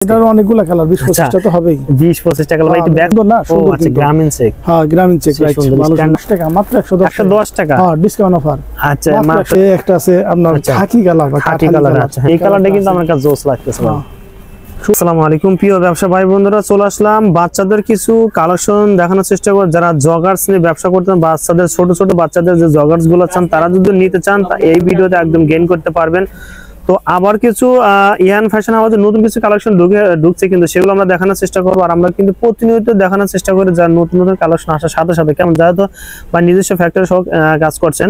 এটার অনেকগুলো কালার 20-25 টা তো হবেই 20-25 টাকা ভাই। ব্যাগ না ও আচ্ছা গ্রামীণ চেক। হ্যাঁ গ্রামীণ চেক রাইট 10 টাকা মাত্র 110 টাকা। হ্যাঁ ডিসকাউন্ট অফার। আচ্ছা মাত্র একটা আছে আপনার খাকি কালার বা খাকি কালার। আচ্ছা এই কালারটা কিন্তু আমার কাছে জোস লাগতেছে। আসসালামু আলাইকুম প্রিয় ব্যবসা ভাই বন্ধুরা, চলে আসলাম বাচ্চাদের কিছু কালেকশন দেখানোর চেষ্টা করব। যারা জগার্স নিয়ে ব্যবসা করতেন, বাচ্চাদের ছোট ছোট বাচ্চাদের যে জগার্স গুলো চান, তারা যদি নিতে চান এই ভিডিওতে একদম গেইন করতে পারবেন। তো আবার কিছু ইয়ান ফ্যাশন হাউসের নতুন কিছু কালেকশন ঢুকছে, কিন্তু সেগুলো আমরা দেখানোর চেষ্টা করবো। আর আমরা কিন্তু প্রতিনিয়ত দেখানোর চেষ্টা করি যার নতুন নতুন কালেকশন আসার সাথে সাথে, কেমন যেহেতু বা নিজস্ব ফ্যাক্টরি সহ কাজ করছেন,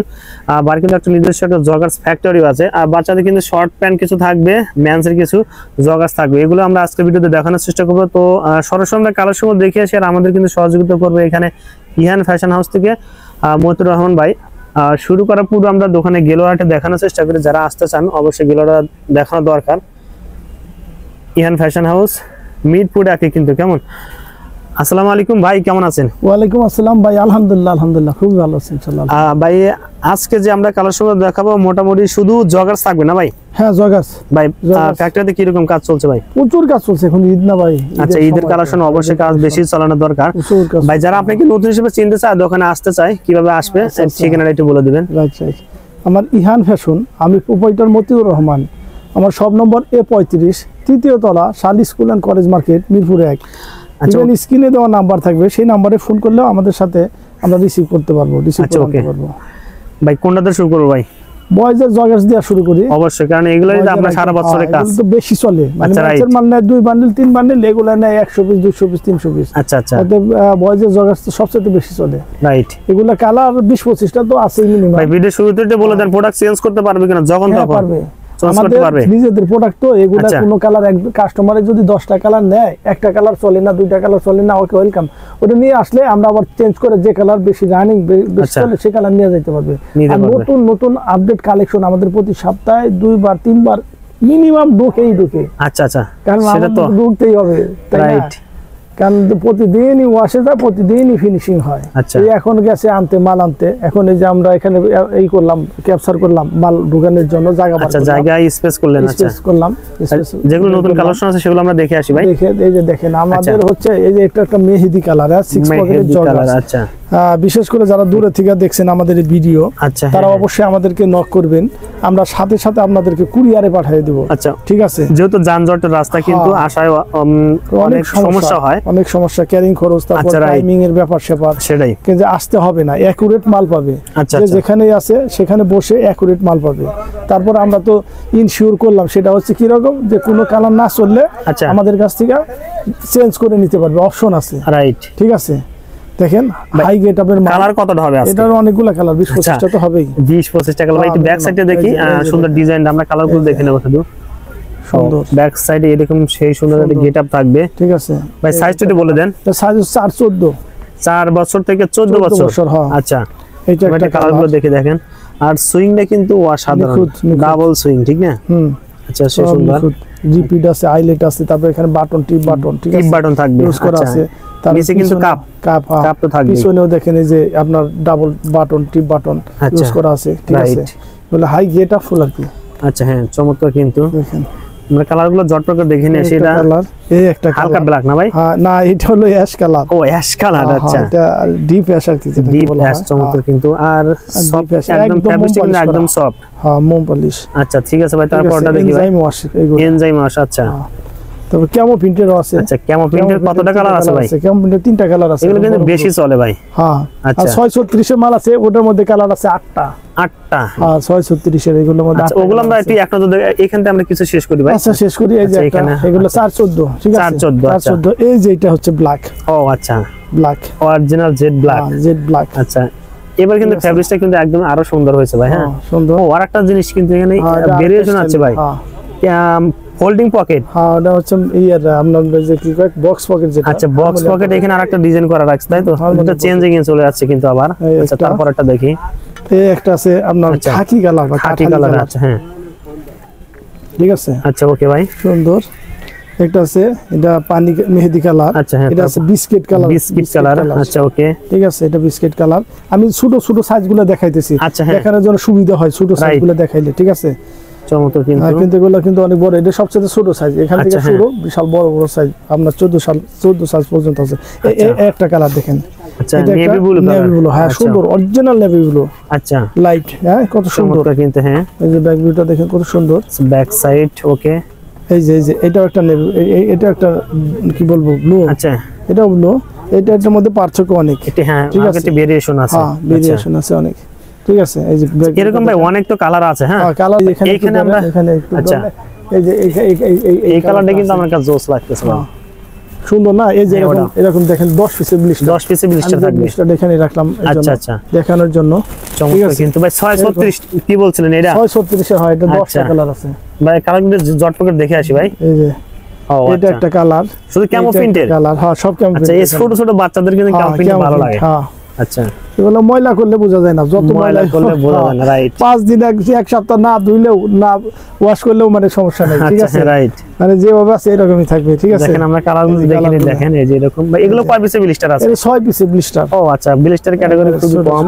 আবার কিন্তু একটা নিজস্ব একটা জগার্স ফ্যাক্টরিও আছে। আর বাচ্চাদের কিন্তু শর্ট প্যান্ট কিছু থাকবে, ম্যানসের কিছু জগার্স থাকবে, এগুলো আমরা আজকে ভিডিওতে দেখানোর চেষ্টা করবো। তো সরাসরি আমরা কালেকশন দেখে আসি। আর আমাদের কিন্তু সহযোগিতা করবে এখানে ইহান ফ্যাশন হাউস থেকে মতিউর রহমান ভাই। শুরু করার পূর্বে আমরা দোকানে গেলোয়াটা দেখানোর চেষ্টা করি, যারা আসতে চান অবশ্যই গেলোয়াটা দেখানো দরকার। ইহান ফ্যাশন হাউস মিরপুর একে কিন্তু। কেমন আসসালামু আলাইকুম ভাই, কেমন আছেন? ওয়ালাইকুম আসসালাম ভাই, আলহামদুলিল্লাহ আলহামদুলিল্লাহ খুব ভালো আছি ইনশাআল্লাহ। ভাই আজকে যে আমরা কালেকশন দেখাবো মোটামুটি শুধু জগার্স থাকবে না ভাই? হ্যাঁ জগার্স ভাই। ফ্যাক্টরিতে কি রকম কাজ চলছে ভাই? প্রচুর কাজ চলছে, এখন ঈদ না ভাই। আচ্ছা ঈদের কালেকশন অবশ্যই কাজ বেশি চালানো দরকার ভাই। যারা আপনাকে নতুন হিসেবে চিনতে চায়, দোকানে আসতে চায়, কিভাবে আসবে ঠিকানাটা একটু বলে দিবেন। আমার ইহান ফ্যাশন, আমি প্রোপাইটার মতিউর রহমান। আমার সব নম্বর A35, তৃতীয় তলা, শালি school and college market, Mirpur 1। আচ্ছা স্ক্রিনে দেওয়া নাম্বার থাকবে, সেই নাম্বারে ফোন করলেও আমাদের সাথে আমরা রিসিভ করতে পারবো। ভাই কোনটা শুরু করব ভাই? বয়েজের জগার্স দিয়ে শুরু করি অবশ্যই, কারণ এগুলো যদি আমরা সারা বছরের কাজ তো বেশি চলে। মানে ম্যাচের মাল নেয় 2 বান্ডেল 3 বান্ডেল, এগুলা নেয় 100 পিস 200 পিস 300 পিস। আচ্ছা আচ্ছা, বয়েজের জগার্স তো সবচেয়ে বেশি চলে রাইট। এগুলা কালার 20-25 টা তো আছেই মিনিমাম। ভাই ভিডিও শুরুতে বলে দেন প্রোডাক্ট চেঞ্জ করতে পারবে কিনা? যখন তখন পারবে, আমাদের নিজেদের প্রোডাক্ট তো এগুলা। কোনো কালার কাস্টমারে যদি 10টা কালার নেয়, একটা কালার চলে না, 2টা কালার চলে না, ওকে ওয়েলকাম। ওটা নিয়ে আসলে আমরা আবার চেঞ্জ করে যে কালার বেশি রানিং বেশি চলে সে কালার নিয়ে যেতে পারবে। আর নতুন নতুন আপডেট কালেকশন আমাদের প্রতি সপ্তাহে 2 বার 3 বার মিনিমাম ঢুকে। আচ্ছা আচ্ছা, কারণ সেটা তো ঢুকতেই হবে, রাইট। কারণ প্রতিদিনই ওয়াশে যায়, প্রতিদিনই ফিনিশিং হয়। এখন গেছে আনতে মাল আনতে, এখন এই যে আমরা এখানে এই করলাম, ক্যাপচার করলাম মাল ঢুকানোর জন্য জায়গা। আচ্ছা জায়গা স্পেস করলেন। আচ্ছা স্পেস করলাম, যেগুলো নতুন কালেকশন আছে সেগুলো আমরা দেখে আসি ভাই। দেখে এই যে দেখেন আমাদের হচ্ছে এই যে একটা মেহেদি কালার, 6 পকেটের জগার্স। আচ্ছা বিশেষ করে যারা দূরে থেকে দেখছেন আমাদের এই ভিডিও, তারা অবশ্যই আমাদেরকে নক করবেন, আমরা সাথে সাথে আপনাদেরকে কুরিয়ারে পাঠিয়ে দেব। আচ্ছা ঠিক আছে, যেহেতু যানজটের রাস্তা কিন্তু আসায় অনেক সমস্যা হয়, অনেক সমস্যা, ক্যারিং খরচ, তারপর টাইমিং এর ব্যাপার সেপার, সেটাই। কিন্তু আসতে হবে না, অ্যাকুরেট মাল পাবে। যেখানেই আছে সেখানে বসে অ্যাকুরেট মাল পাবে। তারপর আমরা তো ইনশিওর করলাম, সেটা হচ্ছে কি রকম, যে কোনো কালার না চললে আমাদের কাছ থেকে চেঞ্জ করে নিতে পারবে, অপশন আছে, রাইট। ঠিক আছে দেখেন হাই গেটআপের মাল। কালার কতটা হবে আজকে? এটার অনেকগুলো কালার, 20-25 টা তো হবেই। 20-25 টাকা ভাই। একটু ব্যাক সাইডে দেখি, সুন্দর ডিজাইন, আমরা কালারগুলো দেখে নেব শুধু। সুন্দর ব্যাক সাইডে এরকম সেই সুন্দর একটা গেটআপ থাকবে। ঠিক আছে ভাই, সাইজটা বলে দেন। সাইজ 4-14, 4 বছর থেকে 14 বছর। আচ্ছা এটা একটা কালারগুলো দেখে দেখেন। আর সুইংটা কিন্তু অসাধারণ, ডাবল সুইং, ঠিক না? আচ্ছা সে সুন্দর। রিপিট আছে, আইলেট আছে, তারপর এখানে বাটন, টিপ বাটন, ঠিক আছে, টিপ বাটন থাকবে ইউজ করা আছে। তার নিচে কিন্তু কাপ তো থাকবে। পিছনেও দেখেন এই যে আপনার ডাবল বাটন, টিপ বাটন ইউজ করা আছে, ঠিক আছে। বলে হাই গেটআপ ফুল আর কি। আচ্ছা হ্যাঁ চমৎকার। কিন্তু দেখেন আমরা কালারগুলো জটপট করে দেখে নিয়ে, সেটা কালার এই একটা হালকা ব্ল্যাক না ভাই? হ্যাঁ না, এটা হলো অ্যাশ কালার। ও অ্যাশ কালার, আচ্ছা এটা ডিপ অ্যাশ আর কি, ডিপ অ্যাশ, চমৎকার। কিন্তু আর সফট, একদম ফ্যাব্রিক একদম সফট। হ্যাঁ মোম পলিশ। আচ্ছা ঠিক আছে ভাই, তারপরটা দেখি ভাই। এনজাইম ওয়াশ, এগুলো এনজাইম ওয়াশ। আচ্ছা তবে ক্যামো প্রিন্টেরও আছে। আচ্ছা ক্যামো প্রিন্টের কতটা কালার আছে ভাই? ক্যামো প্রিন্টের 3টা কালার আছে, এগুলো কিন্তু বেশি চলে ভাই। হ্যাঁ আচ্ছা 636 এর মাল আছে, ওটার মধ্যে কালার আছে 8টা। হ্যাঁ 636 এর, এগুলোর মধ্যে ওগুলো আমরা একটু একটা এখানতে আমরা কিছু শেষ করি ভাই। আচ্ছা শেষ করি। এই যে এখানে এগুলো 414, ঠিক আছে 414। এই যে এটা হচ্ছে ব্ল্যাক। ও আচ্ছা black, original jet black, jet black. আচ্ছা এবার কিন্তু ফেব্রিকটা কিন্তু একদম আরো সুন্দর হয়েছে ভাই। হ্যাঁ সুন্দর। ও আরেকটা জিনিস কিন্তু এখানে ভেরিয়েশন আছে ভাই, ফোল্ডিং পকেট। হ্যাঁ ওটা হচ্ছে ইয়ার আপনার যে কি কয় বক্স পকেট যেটা। আচ্ছা বক্স পকেট, এখানে আরেকটা ডিজাইন করা রাখছে, তাই তো? এটা চেঞ্জিং এ চলে যাচ্ছে কিন্তু আবার। আচ্ছা তারপর একটা দেখি, এই একটা আছে আপনার খাকি কালার বা খাকি কালার। আচ্ছা হ্যাঁ ঠিক আছে। আচ্ছা ওকে ভাই সুন্দর। একটা আছে এটা পানি মেহেদি কালার। আচ্ছা হ্যাঁ, এটা আছে বিস্কিট কালার, বিস্কিট কালার। আচ্ছা ওকে ঠিক আছে, এটা বিস্কিট কালার। আমি ছোট ছোট সাইজগুলো দেখাইতেছি, দেখানোর জন্য সুবিধা হয় ছোট সাইজগুলো দেখাইলে, ঠিক আছে। চমৎকার কিন্তু এগুলো কিন্তু অনেক বড়, এটা সবচেয়ে ছোট সাইজ, এখান থেকে শুরু বিশাল বড় বড় সাইজ আপনার 14 সাইজ পর্যন্ত আছে। এই একটা কালার দেখেন, আচ্ছা navy blue colour, navy blue, হ্যাঁ সুন্দর অরিজিনাল নেভি ব্লু, আচ্ছা লাইট, হ্যাঁ কত সুন্দর কিন্তু। হ্যাঁ এই যে ব্যাক ভিউটা দেখেন কত সুন্দর, ব্যাক সাইড ওকে। এই যে এটাও একটা নেভি, এটা একটা কি বলবো ব্লু, আচ্ছা এটাও ব্লু, এটার মধ্যে পার্থক্য অনেক, হ্যাঁ ঠিক আছে, একটা ভেরিয়েশন আছে, হ্যাঁ ভেরিয়েশন আছে অনেক, ঠিক আছে। এই যে এরকম ভাই অনেক তো কালার আছে, হ্যাঁ কালার এখানে আমরা এখানে একটু, আচ্ছা এই যে এই কালারটা কিন্তু আমার কাছে জোস লাগতেছে, সুন্দর না? এই যে এরকম দেখেন 10 পিসের ব্লিস্টার, 10 পিসের ব্লিস্টার থাকবে, ব্লিস্টার এখানে রাখলাম আচ্ছা আচ্ছা দেখানোর জন্য। চমৎকার কিন্তু ভাই 636 কি বলছিলেন এটা? 636 এর হয়, এটা 10টা কালার আছে ভাই। কালার কিন্তু জটপট দেখে আসি ভাই। এই যে এটা একটা কালার, শুধু ক্যামো প্রিন্টের কালার, হ্যাঁ সব ক্যামো প্রিন্ট। আচ্ছা এই ছোট ছোট বাচ্চাদের কিন্তু ক্যামো প্রিন্ট ভালো লাগে, হ্যাঁ আচ্ছা। এগুলো ময়লা করলে বোঝা যায় না, যত ময়লা করলে বোঝা যায় না, রাইট। 5 দিন এক সপ্তাহ না ধুইলেও না ওয়াশ করলেও মানে সমস্যা নেই, ঠিক আছে রাইট। মানে যেভাবে আছে এরকমই থাকবে, ঠিক আছে। দেখেন আমরা কালারগুলো দেখেন এই যে এরকম ভাই। এগুলো কয় পিসের ব্লিস্টার আছে? এটা 6 পিসের ব্লিস্টার। ও আচ্ছা, ব্লিস্টার ক্যাটাগরি খুব কম,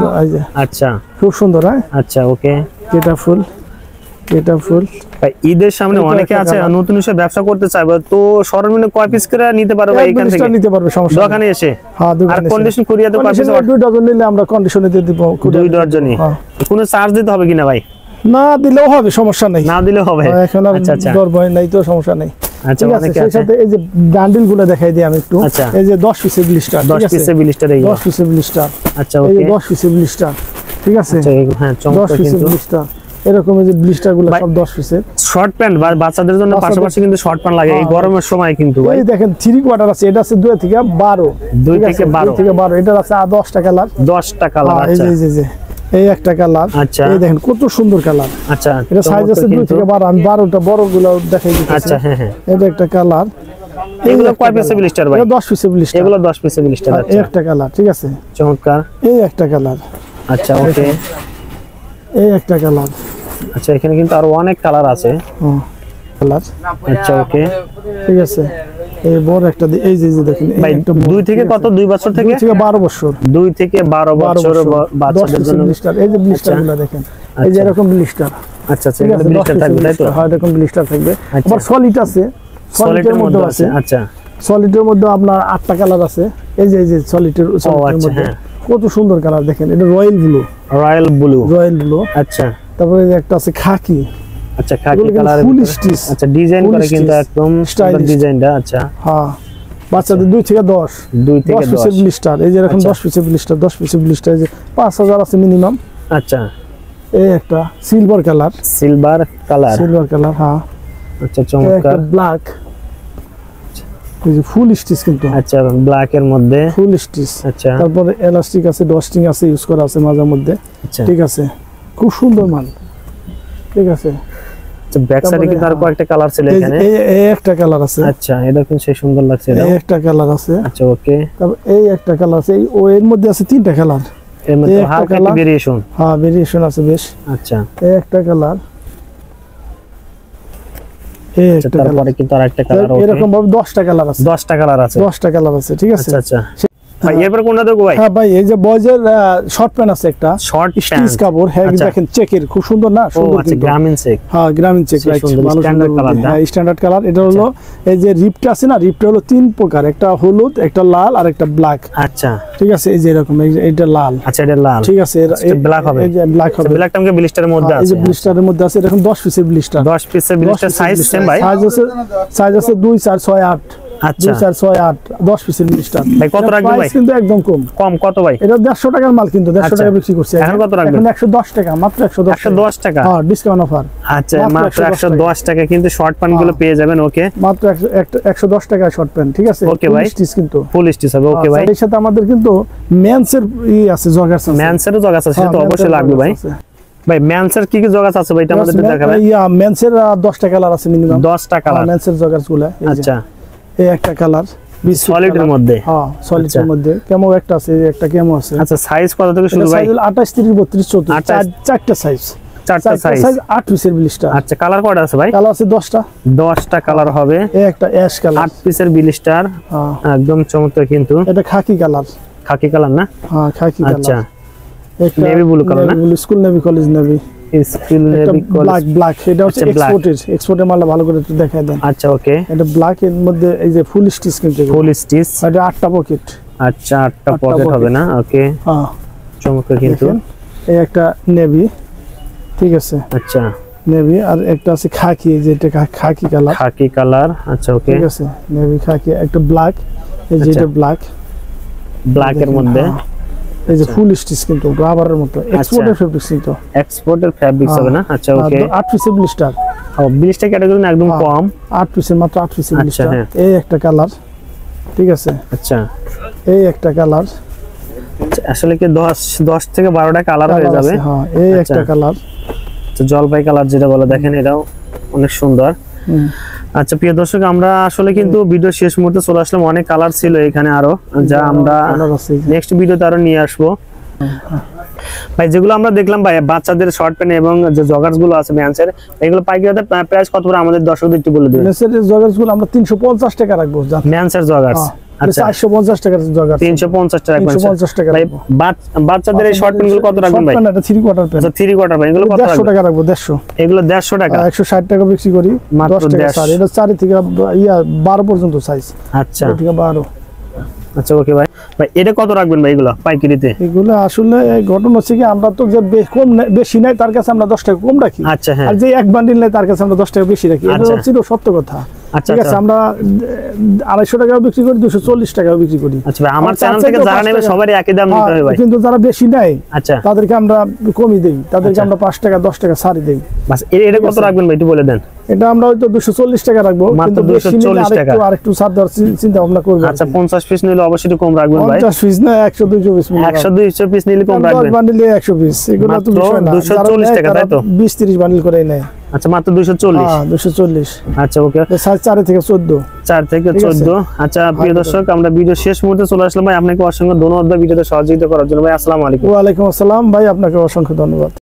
আচ্ছা খুব সুন্দর, হ্যাঁ আচ্ছা ওকে। এটা ফুল ভাই ঈদের সামনে অনেকে আছে নতুন হিসেবে ব্যবসা করতে চাইবে, তো সর্বনিম্ন কয় পিস করে নিতে পারবে ভাই? এখান থেকে নিতে পারবে, সমস্যা দোকানে এসে, হ্যাঁ দোকানে। আর কন্ডিশন কুরিয়ারে কয় পিস? 2 ডজন নিলে আমরা কন্ডিশনে দিয়ে দিব, 2 ডজনই। কোনো চার্জ দিতে হবে কিনা ভাই? না দিলেও হবে, সমস্যা নাই, না দিলেও হবে, এখন আর দর ভয় নাই তো, সমস্যা নাই, আচ্ছা। অনেকে আছে, সাথে এই যে বান্ডেল গুলো দেখাই দিই আমি একটু। এই যে 10 পিসের ব্লিস্টার, 10 পিসের ব্লিস্টার, এই 10 পিসের ব্লিস্টার, আচ্ছা এই ওকে 10 পিসের ব্লিস্টার, ঠিক আছে, আচ্ছা হ্যাঁ চমৎকার কিন্তু ব্লিস্টার। এরকম এই যে ব্লিস্টার গুলো সব 10 পিসের। শর্ট প্যান্ট বাচ্চাদের জন্য পাশাপাশি কিন্তু শর্ট প্যান্ট লাগে এই গরমের সময় কিন্তু ভাই। এই দেখেন 3 কোয়ার্টার আছে, এটা আছে 2 থেকে 12, 2 থেকে 12, এটা আছে 10টা কালার, 10টা কালার, আচ্ছা এই যে এই একটা কালার, আচ্ছা এই দেখেন কত সুন্দর কালার, আচ্ছা এটা সাইজ আছে 2 থেকে 12, আমি 12টা বড়গুলো দেখাই দিতেছি, আচ্ছা হ্যাঁ হ্যাঁ। এটা একটা কালার। এগুলো কয় পিসের ব্লিস্টার ভাই? 10 পিসের ব্লিস্টার, এগুলো 10 পিসের ব্লিস্টার, আচ্ছা একটা কালার, ঠিক আছে চমৎকার। এই একটা কালার, আচ্ছা ওকে, এই একটা কালার, আচ্ছা এখানে কিন্তু আরো অনেক কালার আছে, কালার, আচ্ছা ওকে ঠিক আছে। এই বড় একটা, এই যে দেখেন ভাই 2 থেকে কত, 2 বছর থেকে 12 বছর, 2 থেকে 12 বছর বাচ্চাদের জন্য ব্লিস্টার। এই যে ব্লিস্টারগুলো দেখেন, এই যে এরকম ব্লিস্টার, আচ্ছা আচ্ছা এগুলো ব্লিস্টার থাকবে তাই তো? হ্যাঁ এরকম ব্লিস্টার থাকবে। আবার সলিড আছে, সলিডের মধ্যে আছে, আচ্ছা সলিডের মধ্যে আপনার 8টা কালার আছে। এই যে সলিডের মধ্যে কত সুন্দর কালার দেখেন, এটা রয়্যাল ব্লু, আচ্ছা। তারপরে একটা আছে খাকি, আচ্ছা খাকি কালার, ফুল স্টিচ, আচ্ছা ডিজাইন করে কিন্তু একদম স্টাইলিশ ডিজাইনটা, আচ্ছা হ্যাঁ। বাচ্চাদের 2 থেকে 10 পিসের ব্লিস্টার, এই যে এরকম 10 পিসের ব্লিস্টার, 10 পিসের ব্লিস্টার, এই যে 5000 আছে মিনিমাম, আচ্ছা। এই একটা সিলভার কালার, হ্যাঁ আচ্ছা চমৎকার। ব্ল্যাক, এই যে ফুল স্টিচ কিন্তু, আচ্ছা ব্ল্যাক এর মধ্যে ফুল স্টিচ, আচ্ছা। তারপরে এলাস্টিক আছে, ডস্টিং আছে, ইউজ করা আছে মাঝে মধ্যে, ঠিক আছে, খুব সুন্দর মাল, ঠিক আছে। আচ্ছা ব্যাক সাইডে কিন্তু আর কয়েকটা কালার ছিল এখানে, এই একটা কালার আছে, আচ্ছা এটা কিন্তু সেই সুন্দর লাগছে, এই একটা কালার আছে, আচ্ছা ওকে। তারপর এই একটা কালার আছে, এর মধ্যে আছে 3টা কালার, এর মধ্যে হালকা একটা ভেরিয়েশন, হ্যাঁ ভেরিয়েশন আছে বেশ, আচ্ছা। এই একটা কালার, এই একটা কালার, তারপরে কিন্তু আরেকটা কালার, এরকম ভাবে 10টা কালার আছে, 10টা কালার আছে, ঠিক আছে, আচ্ছা। ভাই এরপর কোনটা দেখো ভাই? হ্যাঁ ভাই এই যে বয়েজের শর্ট প্যান্ট আছে, একটা শর্ট স্টিচ কাপড়, হ্যাঁ দেখেন চেকের, খুব সুন্দর না, সুন্দর কিন্তু গ্রামীণ চেক, হ্যাঁ গ্রামীণ চেক, রাইট, ভালো স্ট্যান্ডার্ড কালার, হ্যাঁ স্ট্যান্ডার্ড কালার। এটা হলো এই যে রিপটা আছে না, রিপটা হলো 3 প্রকার, একটা হলুদ, একটা লাল আর একটা ব্ল্যাক, আচ্ছা ঠিক আছে। এই যে এরকম, এটা লাল, আচ্ছা এটা লাল, ঠিক আছে, এটা ব্ল্যাক হবে, এই যে ব্ল্যাক হবে, ব্ল্যাকটা আমাকে ব্লিস্টারের মধ্যে আছে, এই যে ব্লিস্টারের মধ্যে আছে, এরকম 10 পিসের ব্লিস্টার, 10 পিসের ব্লিস্টার, সাইজ সেম ভাই, সাইজ আছে 2 4 6 8, আচ্ছা 2 4 6 8, 10 পিসের ব্লিস্টার। ভাই কত রাখবেন ভাই? কিন্তু একদম কম কত ভাই? এটা 150 টাকার মাল, কিন্তু 150 টাকা বিক্রি করছে, এখন কত রাখবেন? এখন 110 টাকা, মাত্র 110 টাকা, হ্যাঁ ডিসকাউন্ট অফার, আচ্ছা মাত্র 110 টাকা কিন্তু শর্ট প্যান্ট গুলো পেয়ে যাবেন, ওকে মাত্র 110 টাকা শর্ট প্যান্ট, ঠিক আছে, ওকে ভাই, স্টিচ কিন্তু ফুল স্টিচ হবে, ওকে ভাই। এর সাথে আমাদের কিন্তু মেন্সের আছে, জগার্স আছে, মেন্সেরও জগার্স আছে, সেটা তো অবশ্যই লাগবে ভাই। ভাই মেন্সের কি জগার্স আছে ভাই, এটা আমাদের দেখাবেন? ইয়া মেন্সের 10টা কালার আছে মিনিমাম, 10টা কালার মেন্সের জগার্স গুলো, আচ্ছা। এই একটা কালার সলিডের মধ্যে, হ্যাঁ সলিডের মধ্যে কেমন একটা আছে, একটা কেমন আছে, আচ্ছা সাইজ কত থেকে শুরু ভাই? সাইজ 28 30 32 34, চারটা সাইজ, 8 পিসের ব্লিস্টার, আচ্ছা। কালার কয়টা আছে ভাই? কালার আছে 10টা কালার হবে, এই একটা অ্যাশ কালার, 8 পিসের ব্লিস্টার, একদম চমৎকার কিন্তু, এটা খাকি কালার না, হ্যাঁ খাকি কালার, আচ্ছা একটা নেভি ব্লু কালার না, school navy, college navy, skill navy black black, এটা হচ্ছে এক্সপোর্টের মাল, ভালো করে একটু দেখায় দেন। আচ্ছা ওকে, এটা ব্ল্যাক এর মধ্যে এই যে ফুল স্টিচ, কিন্তু ফুল স্টিচ, এটা 8টা পকেট। আচ্ছা 8টা পকেট হবে না? ওকে, হ্যাঁ চমৎকার। কিন্তু এই একটা নেভি, ঠিক আছে, আচ্ছা নেভি, আর একটা আছে খাকি, যেটা খাকি কালার, খাকি কালার। আচ্ছা ওকে, ঠিক আছে, নেভি খাকি, একটা ব্ল্যাক, এই যে এটা ব্ল্যাক, ব্ল্যাক এর মধ্যে এই যে ফুল স্টিচ, কিন্তু রাবারের মতো, এক্সপোর্টের ফেব্রিক্স, কিন্তু এক্সপোর্টের ফেব্রিক্স হবে না? আচ্ছা ওকে, 8 পিসের ব্লিস্টার, 20টা ক্যাটাগরি না, একদম কম, 8 পিসের, মাত্র 8 পিসের ব্লিস্টার। এই একটা কালার, ঠিক আছে, আচ্ছা এই একটা কালার, আসলে কি 10 থেকে 12টা কালার হয়ে যাবে। হ্যাঁ, এই একটা কালার, জলপাই কালার যেটা বলে, দেখেন এটাও অনেক সুন্দর। আচ্ছা প্রিয় দর্শক, আমরা আসলে কিন্তু ভিডিও শেষ মুহূর্তে চলে আসলাম, অনেক কালার ছিল এখানে আরো, যা আমরা নেক্সট ভিডিওতে আরো নিয়ে আসবো। ভাই যেগুলো আমরা দেখলাম ভাই বাচ্চাদের শর্ট প্যান্ট এবং যে জগার্স গুলো আছে মেন্সের, এগুলো পাইকারিতে প্রাইস কত করে আমাদের দর্শকদের একটু বলে দিবেন। মেন্সের জগার্স গুলো আমরা 350 টাকা রাখবো। মেন্সের জগার্স আচ্ছা 450 টাকা জগার্স, 350 টাকা, 350 টাকা। ভাই বাচ্চাদের এই শর্ট প্যান্ট গুলো কত রাখবেন ভাই? এটা 3 কোয়ার্টার প্যান্ট। আচ্ছা 3 কোয়ার্টার ভাই, এগুলো কত 150 টাকা রাখবো। 150, এগুলো 150 টাকা, 160 টাকা বিক্রি করি, মাত্র 10 টাকা সাইজ। এটা 4 থেকে 12 পর্যন্ত সাইজ। আচ্ছা ঠিক আছে, 12। আচ্ছা ওকে ভাই, ভাই এটা কত রাখবেন ভাই এগুলো পাইকারিতে? এগুলো আসলে ঘটনা হচ্ছে কি, আমরা তো যে কম বেশি নাই তার কাছে আমরা 10 টাকা কম রাখি। আচ্ছা হ্যাঁ, আর যে এক বান্ডিল নাই তার কাছে আমরা 10 টাকা বেশি রাখি। এটা হচ্ছে সত্য কথা। ঠিক আছে, আমরা 250 টাকাও বিক্রি করি, 240 টাকাও বিক্রি করি। আচ্ছা ভাই, আমার চ্যানেল থেকে যারা নেবে সবারই একই দাম নিতে হবে ভাই, কিন্তু যারা বেশি নেয় আচ্ছা তাদেরকে আমরা কমই দেই, তাদেরকে আমরা 5 টাকা 10 টাকা ছাড়ি দেই। বাস এটা কত রাখবেন ভাই একটু বলে দেন। এটা আমরা হয়তো 240 টাকা রাখবো, মাত্র 240 টাকা, আরেকটু ছাড় দেওয়ার চিন্তা ভাবনা করব। আচ্ছা 50 পিস নিলে অবশ্যই কম রাখবেন ভাই। 50 পিস না, 100 200 পিস, 100 200 পিস নিলে কম রাখবেন। 10 বান্ডিলে 100 পিস, এগুলো তো বিষয় না। 240 টাকা তাই তো? 20 30 বান্ডিল করে নেয়। আচ্ছা মাত্র 240। হ্যাঁ 240। আচ্ছা ওকে, সাইজ 4 থেকে 14। 4 থেকে 14। আচ্ছা প্রিয় দর্শক, আমরা ভিডিও শেষ মুহূর্তে চলে আসলাম ভাই, আপনাকে অসংখ্য ধন্যবাদ ভিডিওতে সহযোগিতা করার জন্য ভাই। আসসালামু আলাইকুম। ওয়া আলাইকুম আসসালাম ভাই, আপনাকে অসংখ্য ধন্যবাদ।